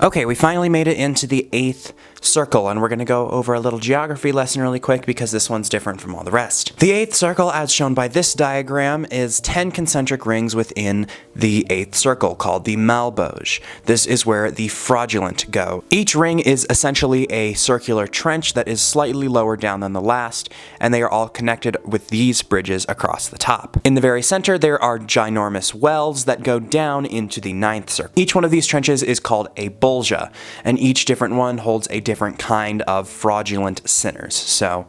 Okay, we finally made it into the 8th circle, and we're going to go over a little geography lesson really quick because this one's different from all the rest. The 8th circle, as shown by this diagram, is 10 concentric rings within the 8th circle, called the Malebolge. This is where the fraudulent go. Each ring is essentially a circular trench that is slightly lower down than the last, and they are all connected with these bridges across the top. In the very center, there are ginormous wells that go down into the 9th circle. Each one of these trenches is called a bolge, and each different one holds a different kind of fraudulent sinners. So,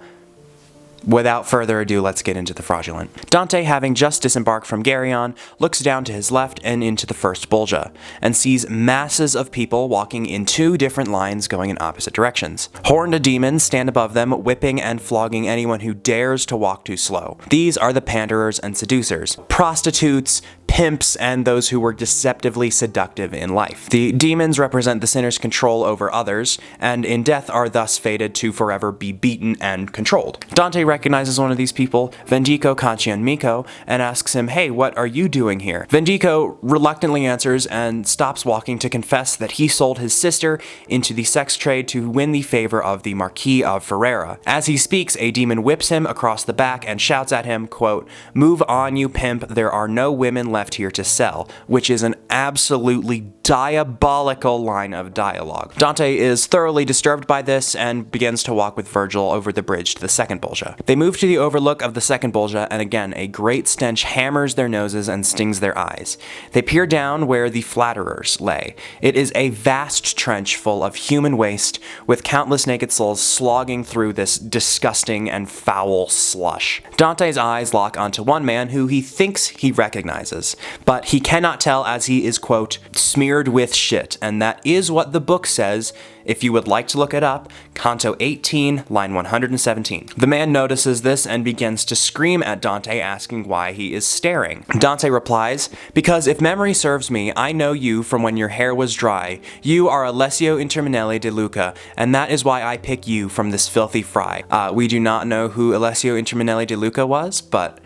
without further ado, let's get into the fraudulent. Dante, having just disembarked from Geryon, looks down to his left and into the first bolge, and sees masses of people walking in 2 different lines going in opposite directions. Horned demons stand above them, whipping and flogging anyone who dares to walk too slow. These are the panderers and seducers, prostitutes, pimps, and those who were deceptively seductive in life. The demons represent the sinner's control over others, and in death are thus fated to forever be beaten and controlled. Dante recognizes one of these people, Vendico Caccianmico, and asks him, "Hey, what are you doing here?" Vendico reluctantly answers and stops walking to confess that he sold his sister into the sex trade to win the favor of the Marquis of Ferrara. As he speaks, a demon whips him across the back and shouts at him, quote, "Move on, you pimp, there are no women left here to sell," which is an absolutely diabolical line of dialogue. Dante is thoroughly disturbed by this and begins to walk with Virgil over the bridge to the second bolge. They move to the overlook of the second bolge, and again, a great stench hammers their noses and stings their eyes. They peer down where the flatterers lay. It is a vast trench full of human waste, with countless naked souls slogging through this disgusting and foul slush. Dante's eyes lock onto one man who he thinks he recognizes, but he cannot tell as he is, quote, "smeared with shit," and that is what the book says. If you would like to look it up, Canto 18, line 117. The man notices this and begins to scream at Dante, asking why he is staring. Dante replies, "Because if memory serves me, I know you from when your hair was dry. You are Alessio Interminelli de Luca, and that is why I pick you from this filthy fry." We do not know who Alessio Interminelli de Luca was, but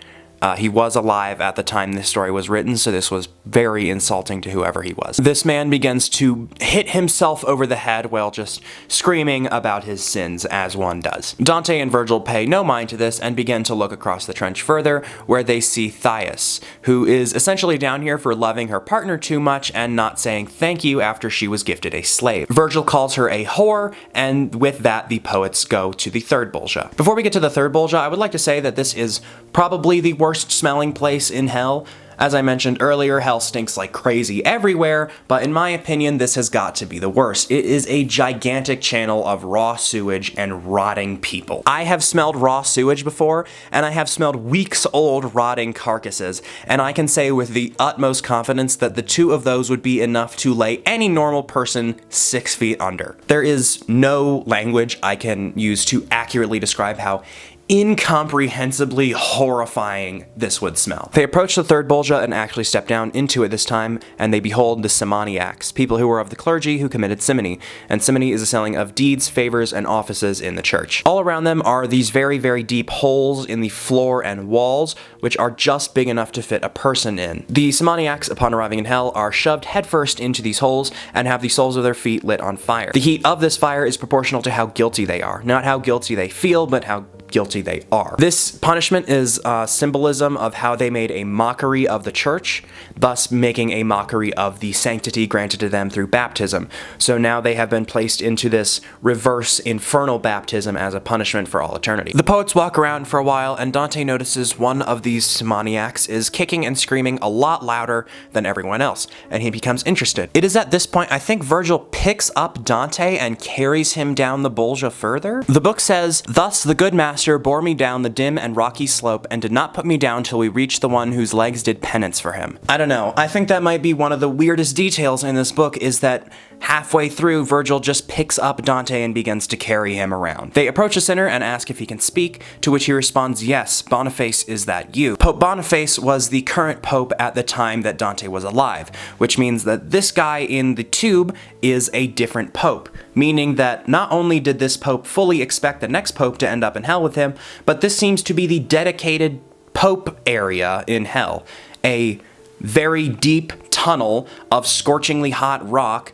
he was alive at the time this story was written, so this was very insulting to whoever he was. This man begins to hit himself over the head while just screaming about his sins, as one does. Dante and Virgil pay no mind to this and begin to look across the trench further, where they see Thais, who is essentially down here for loving her partner too much and not saying thank you after she was gifted a slave. Virgil calls her a whore, and with that, the poets go to the third bolge. Before we get to the third bolge, I would like to say that this is probably the worst smelling place in hell. As I mentioned earlier, hell stinks like crazy everywhere, but in my opinion, this has got to be the worst. It is a gigantic channel of raw sewage and rotting people. I have smelled raw sewage before, and I have smelled weeks-old rotting carcasses, and I can say with the utmost confidence that the 2 of those would be enough to lay any normal person 6 feet under. There is no language I can use to accurately describe how incomprehensibly horrifying this would smell. They approach the third bolge and actually step down into it this time, and they behold the simoniacs, people who were of the clergy who committed simony, and simony is the selling of deeds, favors, and offices in the church. All around them are these very, very deep holes in the floor and walls, which are just big enough to fit a person in. The simoniacs, upon arriving in hell, are shoved headfirst into these holes and have the soles of their feet lit on fire. The heat of this fire is proportional to how guilty they are, not how guilty they feel, but how guilty they are. This punishment is symbolism of how they made a mockery of the church, thus making a mockery of the sanctity granted to them through baptism. So now they have been placed into this reverse infernal baptism as a punishment for all eternity. The poets walk around for a while, and Dante notices one of these simoniacs is kicking and screaming a lot louder than everyone else, and he becomes interested. It is at this point I think Virgil picks up Dante and carries him down the bolge further. The book says, "Thus the good master bore me down the dim and rocky slope and did not put me down till we reached the one whose legs did penance for him." I don't know, I think that might be one of the weirdest details in this book, is that halfway through, Virgil just picks up Dante and begins to carry him around. They approach the sinner and ask if he can speak, to which he responds, "Yes, Boniface, is that you?" Pope Boniface was the current pope at the time that Dante was alive, which means that this guy in the tube is a different pope, meaning that not only did this pope fully expect the next pope to end up in hell with him, but this seems to be the dedicated pope area in hell. A very deep tunnel of scorchingly hot rock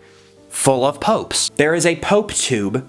full of popes. There is a pope tube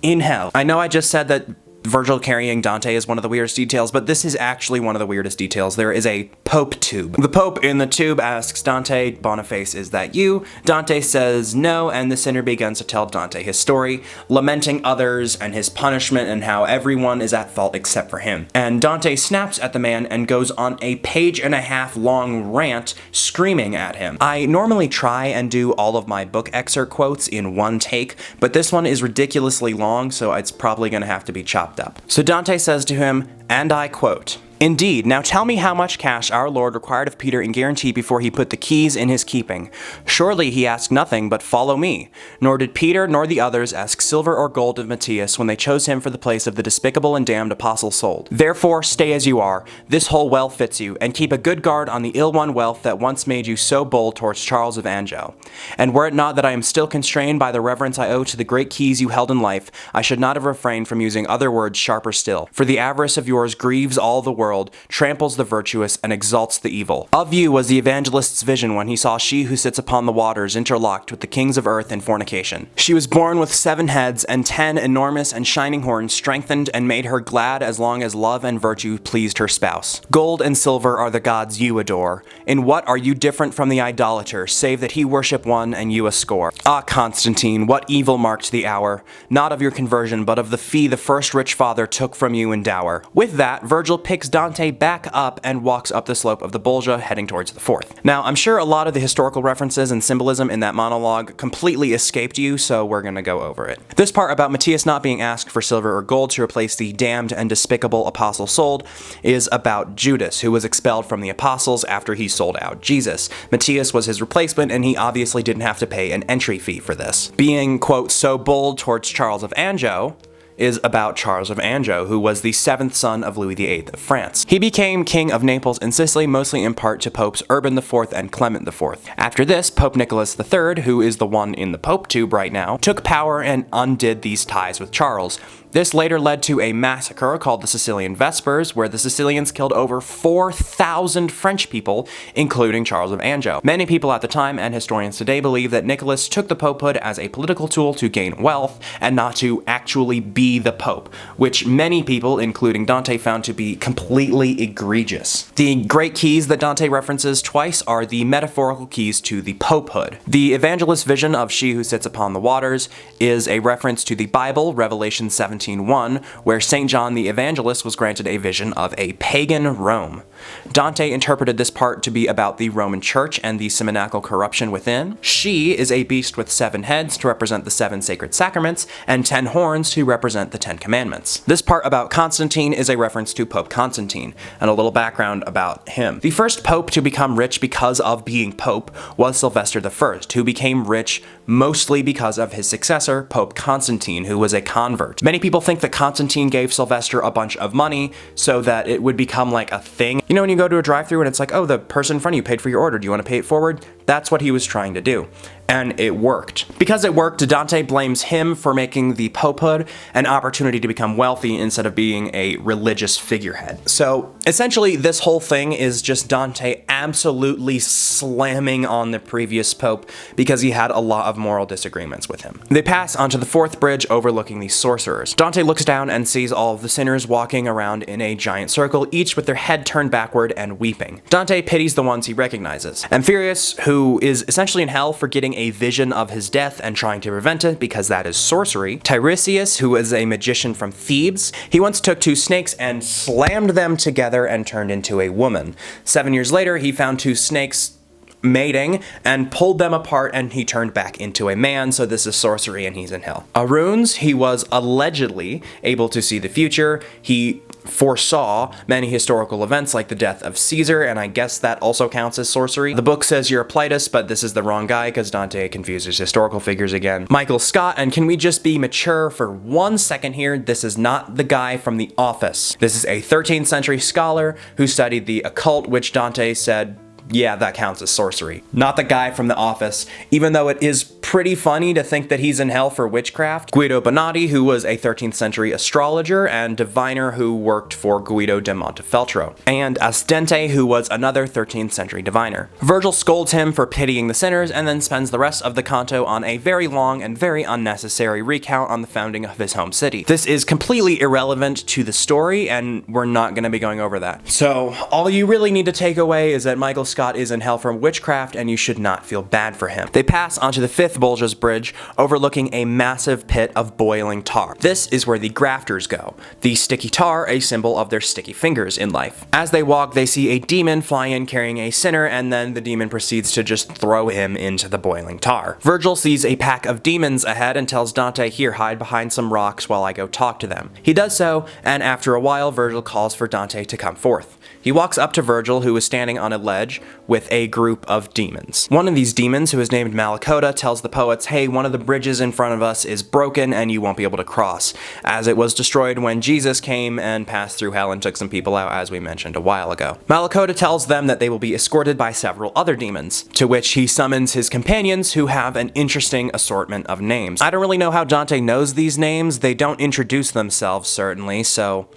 in hell. I know I just said that Virgil carrying Dante is one of the weirdest details, but this is actually one of the weirdest details. There is a pope tube. The pope in the tube asks Dante, Boniface, is that you? Dante says no, and the sinner begins to tell Dante his story, lamenting others and his punishment and how everyone is at fault except for him. And Dante snaps at the man and goes on a 1.5-page long rant screaming at him. I normally try and do all of my book excerpt quotes in one take, but this one is ridiculously long, so it's probably gonna have to be chopped up. So Dante says to him, and I quote, "Indeed, now tell me how much cash our Lord required of Peter in guarantee before he put the keys in his keeping. Surely he asked nothing but follow me. Nor did Peter nor the others ask silver or gold of Matthias when they chose him for the place of the despicable and damned apostle sold. Therefore stay as you are, this whole well fits you, and keep a good guard on the ill-won wealth that once made you so bold towards Charles of Anjou. And were it not that I am still constrained by the reverence I owe to the great keys you held in life, I should not have refrained from using other words sharper still, for the avarice of yours grieves all the world, tramples the virtuous, and exalts the evil. Of you was the evangelist's vision when he saw she who sits upon the waters interlocked with the kings of earth in fornication. She was born with 7 heads, and 10 enormous and shining horns strengthened and made her glad as long as love and virtue pleased her spouse. Gold and silver are the gods you adore. In what are you different from the idolater, save that he worship one and you a score? Ah, Constantine, what evil marked the hour, not of your conversion, but of the fee the first rich father took from you in dower." With that, Virgil picks Dante back up and walks up the slope of the Bolgia, heading towards the fourth. Now, I'm sure a lot of the historical references and symbolism in that monologue completely escaped you, so we're gonna go over it. This part about Matthias not being asked for silver or gold to replace the damned and despicable apostle sold is about Judas, who was expelled from the apostles after he sold out Jesus. Matthias was his replacement, and he obviously didn't have to pay an entry fee for this. Being, quote, so bold towards Charles of Anjou is about Charles of Anjou, who was the 7th son of Louis VIII of France. He became king of Naples and Sicily, mostly in part to Popes Urban IV and Clement IV. After this, Pope Nicholas III, who is the one in the Pope tube right now, took power and undid these ties with Charles. This later led to a massacre called the Sicilian Vespers, where the Sicilians killed over 4,000 French people, including Charles of Anjou. Many people at the time, and historians today, believe that Nicholas took the popehood as a political tool to gain wealth, and not to actually be the pope, which many people, including Dante, found to be completely egregious. The great keys that Dante references twice are the metaphorical keys to the popehood. The evangelist vision of she who sits upon the waters is a reference to the Bible, Revelation 17:1, where St. John the Evangelist was granted a vision of a pagan Rome. Dante interpreted this part to be about the Roman Church and the simoniacal corruption within. She is a beast with 7 heads to represent the 7 sacred sacraments, and 10 horns to represent the 10 commandments. This part about Constantine is a reference to Pope Constantine, and a little background about him. The first pope to become rich because of being pope was Sylvester I, who became rich mostly because of his successor, Pope Constantine, who was a convert. Many people think that Constantine gave Sylvester a bunch of money so that it would become like a thing. You know when you go to a drive-thru and it's like, oh, the person in front of you paid for your order, do you want to pay it forward? That's what he was trying to do. And it worked. Because it worked, Dante blames him for making the popehood an opportunity to become wealthy instead of being a religious figurehead. So essentially, this whole thing is just Dante absolutely slamming on the previous pope because he had a lot of moral disagreements with him. They pass onto the 4th bridge overlooking the sorcerers. Dante looks down and sees all of the sinners walking around in a giant circle, each with their head turned backward and weeping. Dante pities the ones he recognizes. Amphiaraus, who is essentially in hell for getting a vision of his death and trying to prevent it because that is sorcery. Tiresias, who is a magician from Thebes, he once took 2 snakes and slammed them together and turned into a woman. 7 years later, he found 2 snakes mating and pulled them apart, and he turned back into a man, so this is sorcery and he's in hell. Aruns, he was allegedly able to see the future. He foresaw many historical events like the death of Caesar, and I guess that also counts as sorcery. The book says Eurypylus, but this is the wrong guy because Dante confuses historical figures again. Michael Scott, and can we just be mature for 1 second here? This is not the guy from The Office. This is a 13th century scholar who studied the occult, which Dante said yeah, that counts as sorcery. Not the guy from The Office, even though it is pretty funny to think that he's in hell for witchcraft. Guido Bonatti, who was a 13th century astrologer and diviner who worked for Guido de Montefeltro, and Asdente, who was another 13th century diviner. Virgil scolds him for pitying the sinners and then spends the rest of the canto on a very long and very unnecessary recount on the founding of his home city. This is completely irrelevant to the story, and we're not going to be going over that. So all you really need to take away is that Michael Scott is in hell for witchcraft, and you should not feel bad for him. They pass onto the 5th Bolge's bridge, overlooking a massive pit of boiling tar. This is where the grafters go, the sticky tar a symbol of their sticky fingers in life. As they walk, they see a demon fly in carrying a sinner, and then the demon proceeds to just throw him into the boiling tar. Virgil sees a pack of demons ahead and tells Dante, "Here, hide behind some rocks while I go talk to them." He does so, and after a while, Virgil calls for Dante to come forth. He walks up to Virgil, who is standing on a ledge with a group of demons. One of these demons, who is named Malebolge, tells the poets, "Hey, one of the bridges in front of us is broken and you won't be able to cross, as it was destroyed when Jesus came and passed through hell and took some people out, as we mentioned a while ago." Malebolge tells them that they will be escorted by several other demons, to which he summons his companions, who have an interesting assortment of names. I don't really know how Dante knows these names. They don't introduce themselves, certainly, so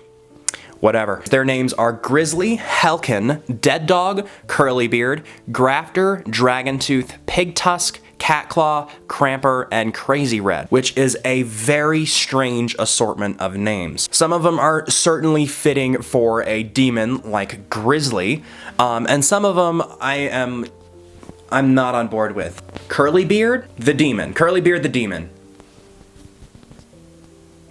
whatever. Their names are Grizzly, Helkin, Dead Dog, Curlybeard, Grafter, Dragontooth, Pigtusk, Catclaw, Cramper, and Crazy Red, which is a very strange assortment of names. Some of them are certainly fitting for a demon like Grizzly, and some of them I'm not on board with. Curlybeard, the demon. Curlybeard, the demon.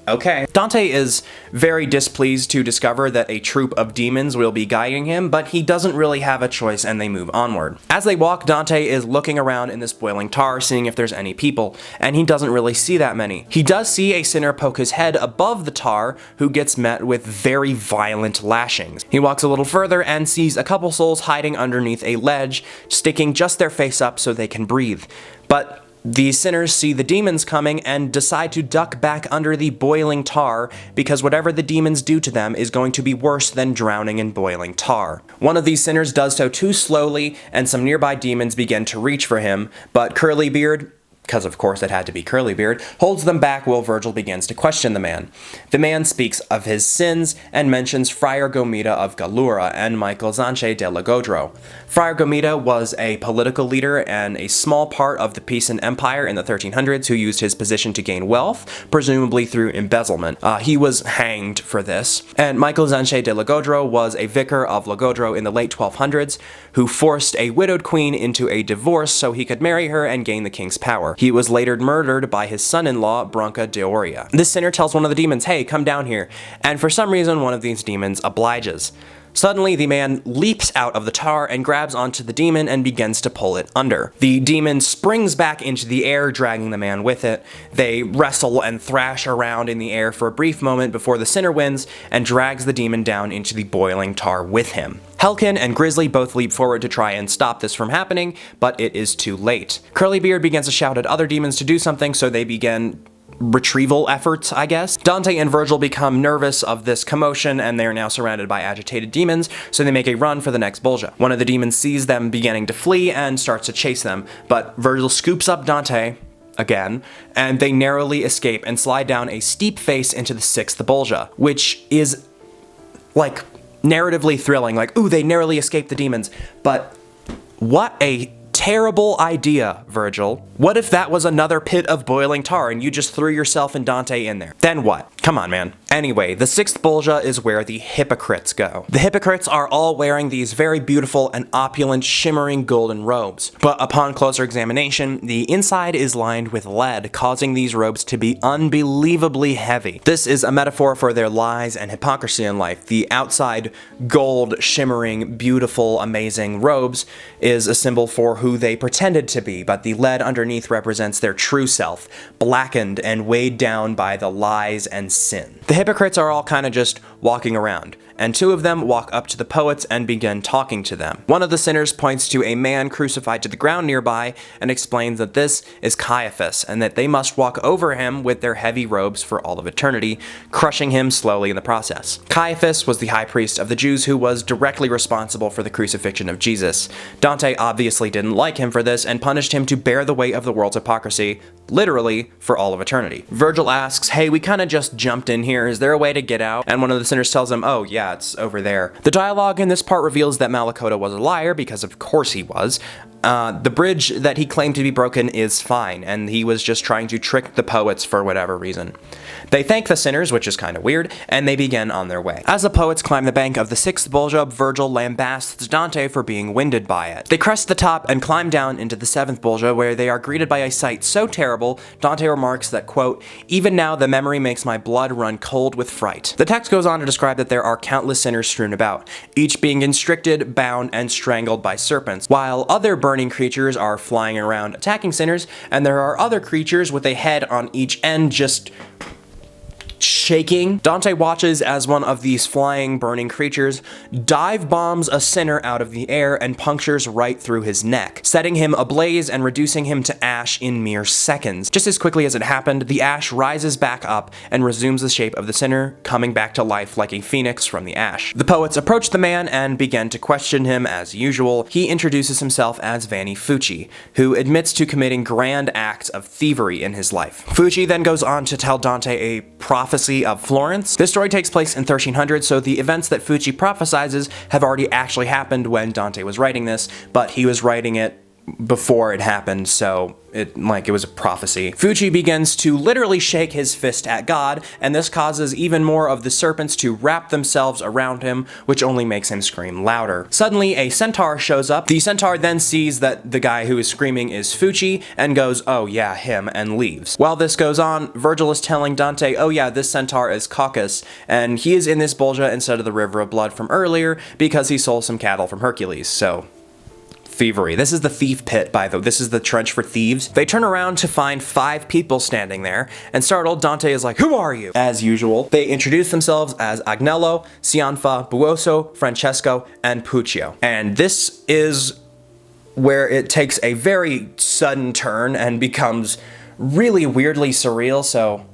Okay. Dante is very displeased to discover that a troop of demons will be guiding him, but he doesn't really have a choice and they move onward. As they walk, Dante is looking around in this boiling tar, seeing if there's any people, and he doesn't really see that many. He does see a sinner poke his head above the tar, who gets met with very violent lashings. He walks a little further and sees a couple souls hiding underneath a ledge, sticking just their face up so they can breathe. But the sinners see the demons coming and decide to duck back under the boiling tar, because whatever the demons do to them is going to be worse than drowning in boiling tar. One of these sinners does so too slowly, and some nearby demons begin to reach for him, but Curlybeard, because of course it had to be Curlybeard, holds them back while Virgil begins to question the man. The man speaks of his sins and mentions Friar Gomita of Gallura and Michael Zanche de Lagodro. Friar Gomita was a political leader and a small part of the Pisan Empire in the 1300s who used his position to gain wealth, presumably through embezzlement. He was hanged for this. And Michael Zanche de Lagodro was a vicar of Lagodro in the late 1200s who forced a widowed queen into a divorce so he could marry her and gain the king's power. He was later murdered by his son-in-law, Branca de Oria. This sinner tells one of the demons, "Hey, come down here," and for some reason one of these demons obliges. Suddenly, the man leaps out of the tar and grabs onto the demon and begins to pull it under. The demon springs back into the air, dragging the man with it. They wrestle and thrash around in the air for a brief moment before the sinner wins and drags the demon down into the boiling tar with him. Helkin and Grizzly both leap forward to try and stop this from happening, but it is too late. Curlybeard begins to shout at other demons to do something, so they begin retrieval efforts, I guess. Dante and Virgil become nervous of this commotion, and they are now surrounded by agitated demons, so they make a run for the next Bolgia. One of the demons sees them beginning to flee and starts to chase them, but Virgil scoops up Dante again, and they narrowly escape and slide down a steep face into the 6th Bolgia, which is, like, narratively thrilling. Like, ooh, they narrowly escaped the demons, but what a terrible idea, Virgil. What if that was another pit of boiling tar and you just threw yourself and Dante in there? Then what? Come on, man. Anyway, the 6th Bolgia is where the hypocrites go. The hypocrites are all wearing these very beautiful and opulent, shimmering golden robes. But upon closer examination, the inside is lined with lead, causing these robes to be unbelievably heavy. This is a metaphor for their lies and hypocrisy in life. The outside gold, shimmering, beautiful, amazing robes is a symbol for who they pretended to be, but the lead underneath represents their true self, blackened and weighed down by the lies and sin. The hypocrites are all kind of just walking around, and two of them walk up to the poets and begin talking to them. One of the sinners points to a man crucified to the ground nearby and explains that this is Caiaphas and that they must walk over him with their heavy robes for all of eternity, crushing him slowly in the process. Caiaphas was the high priest of the Jews who was directly responsible for the crucifixion of Jesus. Dante obviously didn't like him for this and punished him to bear the weight of the world's hypocrisy, literally, for all of eternity. Virgil asks, hey, we kind of just jumped in here, is there a way to get out? And one of the sinners tells him, oh yeah, it's over there. The dialogue in this part reveals that Malebolge was a liar, because of course he was. The bridge that he claimed to be broken is fine, and he was just trying to trick the poets for whatever reason. They thank the sinners, which is kind of weird, and they begin on their way. As the poets climb the bank of the sixth Bolge, Virgil lambasts Dante for being winded by it. They crest the top and climb down into the seventh Bolge, where they are greeted by a sight so terrible, Dante remarks that, quote, even now the memory makes my blood run cold with fright. The text goes on to describe that there are countless sinners strewn about, each being constricted, bound, and strangled by serpents, while other burning creatures are flying around attacking sinners, and there are other creatures with a head on each end just shaking. Dante watches as one of these flying, burning creatures dive bombs a sinner out of the air and punctures right through his neck, setting him ablaze and reducing him to ash in mere seconds. Just as quickly as it happened, the ash rises back up and resumes the shape of the sinner, coming back to life like a phoenix from the ash. The poets approach the man and begin to question him as usual. He introduces himself as Vanni Fucci, who admits to committing grand acts of thievery in his life. Fucci then goes on to tell Dante a prophecy of Florence. This story takes place in 1300, so the events that Fucci prophesizes have already actually happened when Dante was writing this, but he was writing it before it happened, so it was a prophecy. Fucci begins to literally shake his fist at God, and this causes even more of the serpents to wrap themselves around him, which only makes him scream louder. Suddenly, a centaur shows up. The centaur then sees that the guy who is screaming is Fucci, and goes, oh yeah, him, and leaves. While this goes on, Virgil is telling Dante, oh yeah, this centaur is Caucasus, and he is in this Bolge instead of the river of blood from earlier, because he stole some cattle from Hercules, so thievery. This is the thief pit, by the way. This is the trench for thieves. They turn around to find 5 people standing there, and startled, Dante is like, who are you? As usual, they introduce themselves as Agnello, Cianfa, Buoso, Francesco, and Puccio. And this is where it takes a very sudden turn and becomes really weirdly surreal, so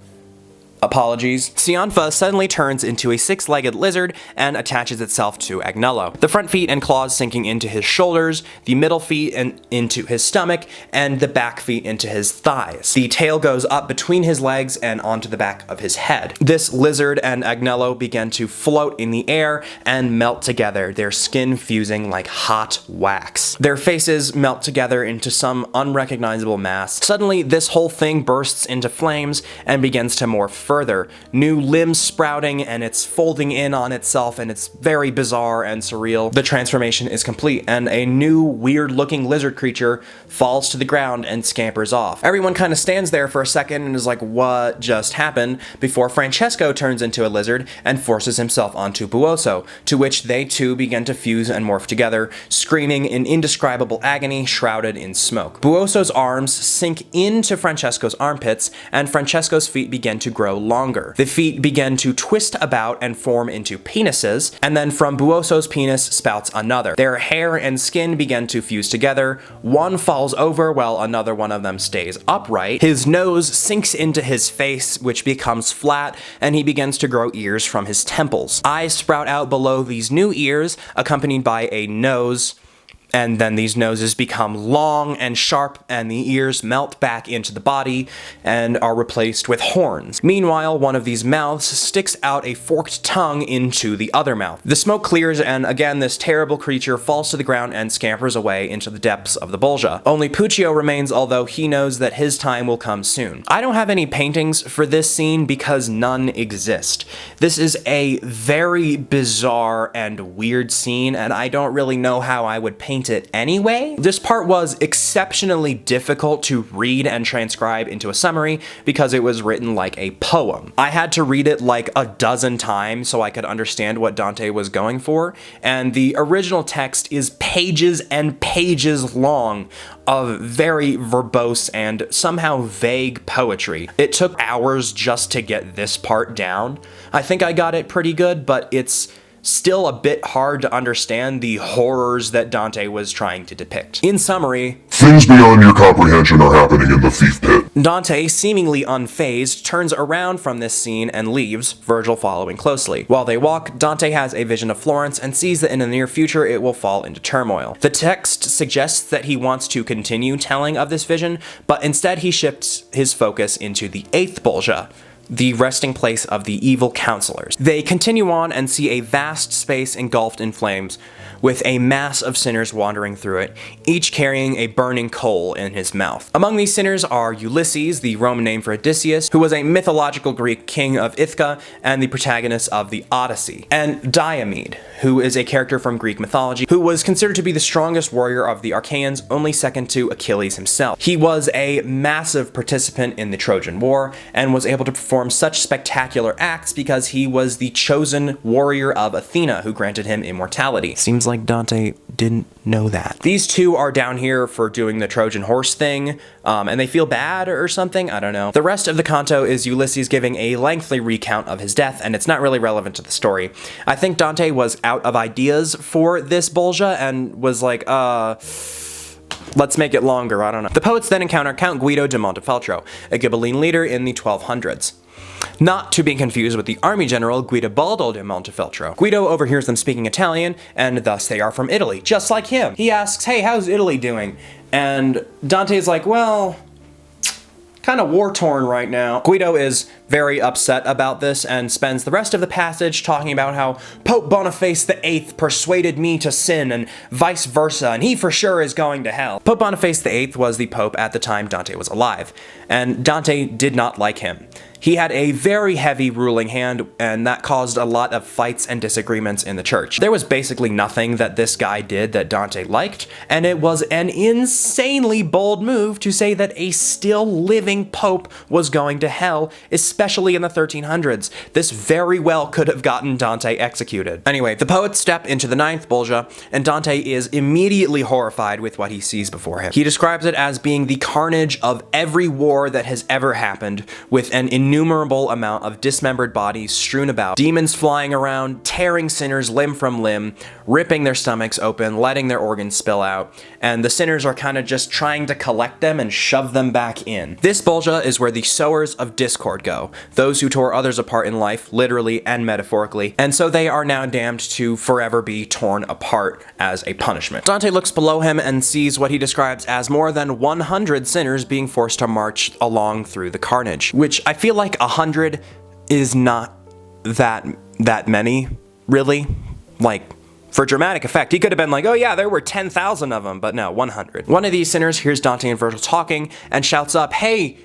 apologies. Cianfa suddenly turns into a 6-legged lizard and attaches itself to Agnello. The front feet and claws sinking into his shoulders, the middle feet into his stomach, and the back feet into his thighs. The tail goes up between his legs and onto the back of his head. This lizard and Agnello begin to float in the air and melt together, their skin fusing like hot wax. Their faces melt together into some unrecognizable mass. Suddenly, this whole thing bursts into flames and begins to morph further, new limbs sprouting, and it's folding in on itself, and it's very bizarre and surreal. The transformation is complete, and a new weird-looking lizard creature falls to the ground and scampers off. Everyone kind of stands there for a second and is like, what just happened? Before Francesco turns into a lizard and forces himself onto Buoso, to which they too begin to fuse and morph together, screaming in indescribable agony, shrouded in smoke. Buoso's arms sink into Francesco's armpits, and Francesco's feet begin to grow longer. The feet begin to twist about and form into penises, and then from Buoso's penis spouts another. Their hair and skin begin to fuse together. One falls over while another one of them stays upright. His nose sinks into his face, which becomes flat, and he begins to grow ears from his temples. Eyes sprout out below these new ears, accompanied by a nose, and then these noses become long and sharp, and the ears melt back into the body and are replaced with horns. Meanwhile, one of these mouths sticks out a forked tongue into the other mouth. The smoke clears, and again this terrible creature falls to the ground and scampers away into the depths of the Bolge. Only Puccio remains, although he knows that his time will come soon. I don't have any paintings for this scene because none exist. This is a very bizarre and weird scene, and I don't really know how I would paint it anyway. This part was exceptionally difficult to read and transcribe into a summary because it was written like a poem. I had to read it like a dozen times so I could understand what Dante was going for, and the original text is pages and pages long of very verbose and somehow vague poetry. It took hours just to get this part down. I think I got it pretty good, but it's still a bit hard to understand the horrors that Dante was trying to depict. In summary, things beyond your comprehension are happening in the thief pit. Dante, seemingly unfazed, turns around from this scene and leaves, Virgil following closely. While they walk, Dante has a vision of Florence and sees that in the near future it will fall into turmoil. The text suggests that he wants to continue telling of this vision, but instead he shifts his focus into the 8th Bolgia, the resting place of the evil counselors. They continue on and see a vast space engulfed in flames, with a mass of sinners wandering through it, each carrying a burning coal in his mouth. Among these sinners are Ulysses, the Roman name for Odysseus, who was a mythological Greek king of Ithaca and the protagonist of the Odyssey, and Diomed, who is a character from Greek mythology, who was considered to be the strongest warrior of the Achaeans, only second to Achilles himself. He was a massive participant in the Trojan War, and was able to perform such spectacular acts because he was the chosen warrior of Athena, who granted him immortality. Seems like Dante didn't know that. These two are down here for doing the Trojan horse thing, and they feel bad or something, I don't know. The rest of the canto is Ulysses giving a lengthy recount of his death, and it's not really relevant to the story. I think Dante was out of ideas for this Bolgia and was like, let's make it longer, I don't know. The poets then encounter Count Guido de Montefeltro, a Ghibelline leader in the 1200s. Not to be confused with the army general Guidobaldo de Montefeltro. Guido overhears them speaking Italian, and thus they are from Italy, just like him. He asks, hey, how's Italy doing? And Dante's like, well, kind of war-torn right now. Guido is very upset about this and spends the rest of the passage talking about how Pope Boniface VIII persuaded me to sin and vice versa, and he for sure is going to hell. Pope Boniface VIII was the pope at the time Dante was alive, and Dante did not like him. He had a very heavy ruling hand, and that caused a lot of fights and disagreements in the church. There was basically nothing that this guy did that Dante liked, and it was an insanely bold move to say that a still living pope was going to hell, especially in the 1300s. This very well could have gotten Dante executed. Anyway, the poets step into the 9th Bolgia, and Dante is immediately horrified with what he sees before him. He describes it as being the carnage of every war that has ever happened, with an innumerable amount of dismembered bodies strewn about, demons flying around, tearing sinners limb from limb, ripping their stomachs open, letting their organs spill out, and the sinners are kind of just trying to collect them and shove them back in. This Bolgia is where the sowers of discord go, those who tore others apart in life, literally and metaphorically, and so they are now damned to forever be torn apart as a punishment. Dante looks below him and sees what he describes as more than 100 sinners being forced to march along through the carnage, which I feel like 100 is not that many, really. Like, for dramatic effect, he could have been like, oh yeah, there were 10,000 of them, but no, 100. One of these sinners hears Dante and Virgil talking and shouts up, hey,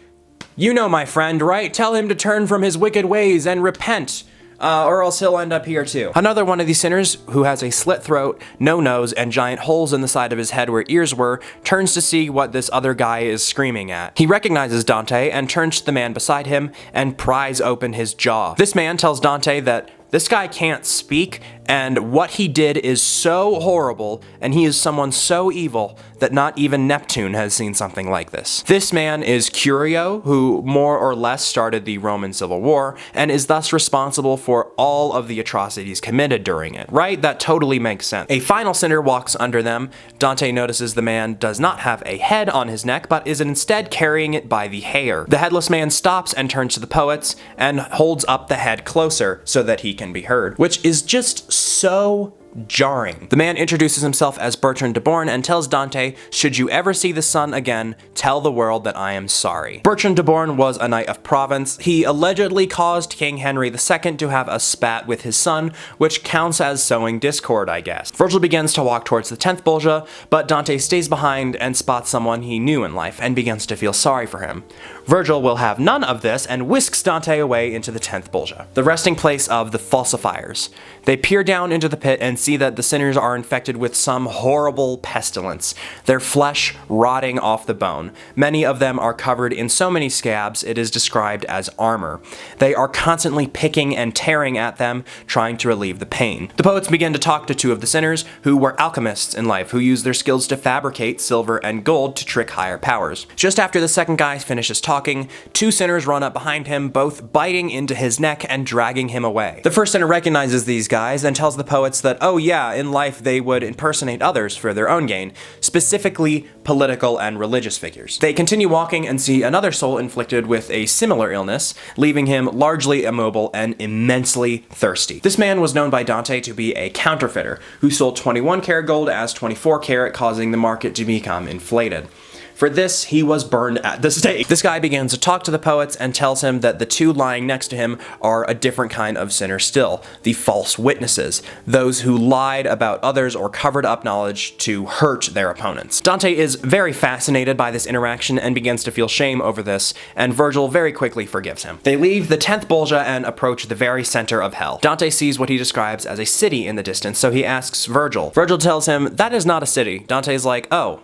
you know my friend, right? Tell him to turn from his wicked ways and repent, or else he'll end up here too. Another one of these sinners, who has a slit throat, no nose, and giant holes in the side of his head where ears were, turns to see what this other guy is screaming at. He recognizes Dante and turns to the man beside him and pries open his jaw. This man tells Dante that this guy can't speak, and what he did is so horrible, and he is someone so evil that not even Neptune has seen something like this. This man is Curio, who more or less started the Roman Civil War, and is thus responsible for all of the atrocities committed during it, right? That totally makes sense. A final sinner walks under them. Dante notices the man does not have a head on his neck, but is instead carrying it by the hair. The headless man stops and turns to the poets, and holds up the head closer so that he can be heard, which is just so jarring. The man introduces himself as Bertrand de Born and tells Dante, should you ever see the sun again, tell the world that I am sorry. Bertrand de Born was a knight of Provence. He allegedly caused King Henry II to have a spat with his son, which counts as sowing discord, I guess. Virgil begins to walk towards the 10th Bolgia, but Dante stays behind and spots someone he knew in life and begins to feel sorry for him. Virgil will have none of this and whisks Dante away into the 10th Bolgia, the resting place of the falsifiers. They peer down into the pit and see that the sinners are infected with some horrible pestilence, their flesh rotting off the bone. Many of them are covered in so many scabs it is described as armor. They are constantly picking and tearing at them, trying to relieve the pain. The poets begin to talk to two of the sinners, who were alchemists in life, who used their skills to fabricate silver and gold to trick higher powers. Just after the second guy finishes talking, talking, two sinners run up behind him, both biting into his neck and dragging him away. The first sinner recognizes these guys and tells the poets that, oh yeah, in life they would impersonate others for their own gain, specifically political and religious figures. They continue walking and see another soul inflicted with a similar illness, leaving him largely immobile and immensely thirsty. This man was known by Dante to be a counterfeiter who sold 21 karat gold as 24 karat, causing the market to become inflated. For this, he was burned at the stake. This guy begins to talk to the poets and tells him that the two lying next to him are a different kind of sinner still, the false witnesses, those who lied about others or covered up knowledge to hurt their opponents. Dante is very fascinated by this interaction and begins to feel shame over this, and Virgil very quickly forgives him. They leave the 10th Bolgia and approach the very center of hell. Dante sees what he describes as a city in the distance, so he asks Virgil. Virgil tells him, that is not a city. Dante's like, oh,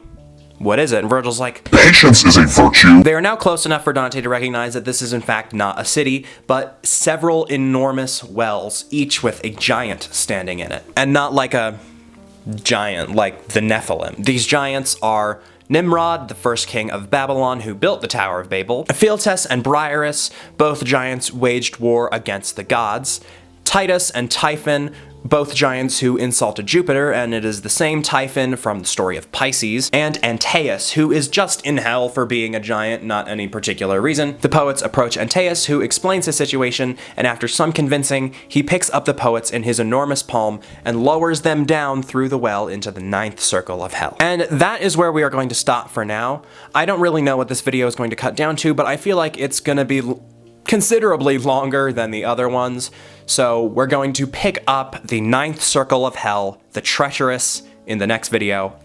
what is it? And Virgil's like, patience is a virtue. They are now close enough for Dante to recognize that this is in fact not a city, but several enormous wells, each with a giant standing in it. And not like a giant like the Nephilim. These giants are Nimrod, the first king of Babylon who built the Tower of Babel, Ephialtes and Briareus, both giants waged war against the gods, Titus and Typhon, both giants who insulted Jupiter, and it is the same Typhon from the story of Pisces, and Antaeus, who is just in hell for being a giant, not any particular reason. The poets approach Antaeus, who explains his situation, and after some convincing, he picks up the poets in his enormous palm and lowers them down through the well into the 9th circle of hell. And that is where we are going to stop for now. I don't really know what this video is going to cut down to, but I feel like it's gonna be considerably longer than the other ones, so we're going to pick up the 9th circle of hell, the treacherous, in the next video.